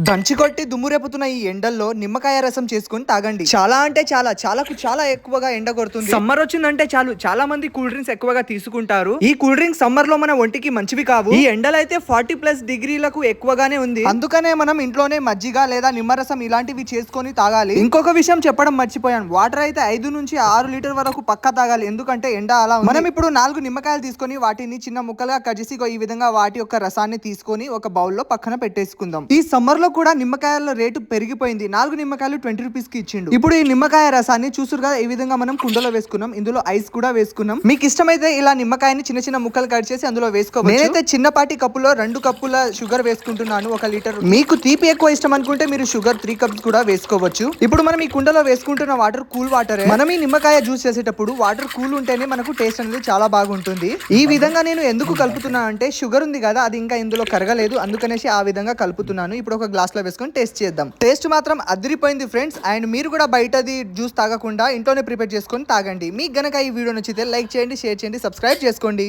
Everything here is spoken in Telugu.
దంచి కొట్టి దుమ్ము రేపుతున్న ఈ ఎండల్లో నిమ్మకాయ రసం చేసుకుని తాగండి. చాలా అంటే చాలా ఎక్కువగా ఎండ కొడుతుంది. సమ్మర్ వచ్చిందంటే చాలు చాలా మంది కూల్ డ్రింక్స్ ఎక్కువగా తీసుకుంటారు. ఈ కూల్ డ్రింక్స్ సమ్మర్ లో మన ఒంటికి మంచివి కావు. ఈ ఎండలు అయితే 40+ డిగ్రీలకు ఎక్కువగానే ఉంది. అందుకనే మనం ఇంట్లోనే మజ్జిగ లేదా నిమ్మరసం ఇలాంటివి చేసుకొని తాగాలి. ఇంకొక విషయం చెప్పడం మర్చిపోయాను. వాటర్ అయితే 5 నుంచి 6 లీటర్ వరకు పక్కా తాగాలి. ఎందుకంటే ఎండ అలా ఉంది. మనం ఇప్పుడు 4 నిమ్మకాయలు తీసుకొని వాటిని చిన్న ముక్కలుగా కట్ చేసి ఈ విధంగా వాటి యొక్క రసాన్ని తీసుకొని ఒక బౌల్లో పక్కన పెట్టేసుకుందాం. ఈ సమ్మర్ లో కూడా నిమ్మకాయల రేటు పెరిగిపోయింది. 4 నిమ్మకాయలు 20 రూపీస్ కి ఇచ్చిండు. ఇప్పుడు ఈ నిమ్మకాయ రసాన్ని చూసురు కదా ఈ విధంగా మనం కుండలో వేసుకున్నాం. ఇందులో ఐస్ కూడా వేసుకున్నాం. మీకు ఇష్టమైతే ఇలా నిమ్మకాయని చిన్న చిన్న ముక్కలు కట్ చేసి అందులో వేసుకోవచ్చు. నేనైతే చిన్నపాటి కప్పులో 2 కప్పుల షుగర్ వేసుకుంటున్నాను 1 లీటర్. మీకు తీపి ఎక్కువ ఇష్టం అనుకుంటే మీరు షుగర్ 3 కప్స్ కూడా వేసుకోవచ్చు. ఇప్పుడు మనం ఈ కుండలో వేసుకుంటున్న వాటర్ కూల్ వాటర్. మనం ఈ నిమ్మకాయ జ్యూస్ చేసేటప్పుడు వాటర్ కూల్ ఉంటేనే మనకు టేస్ట్ అనేది చాలా బాగుంటుంది. ఈ విధంగా నేను ఎందుకు కలుపుతున్నా అంటే షుగర్ ఉంది కదా అది ఇంకా ఇందులో కరగలేదు, అందుకనేసి ఆ విధంగా కలుపుతున్నాను. ఇప్పుడు ఒక గ్లాస్ లో వేసుకొని టేస్ట్ చేద్దాం. టేస్ట్ మాత్రం అదిరిపోయింది ఫ్రెండ్స్. అండ్ మీరు కూడా బయటది జ్యూస్ తాగకుండా ఇంట్లోనే ప్రిపేర్ చేసుకొని తాగండి. మీకు గనక ఈ వీడియో నచ్చితే లైక్ చేయండి, షేర్ చేయండి, సబ్స్క్రైబ్ చేసుకోండి.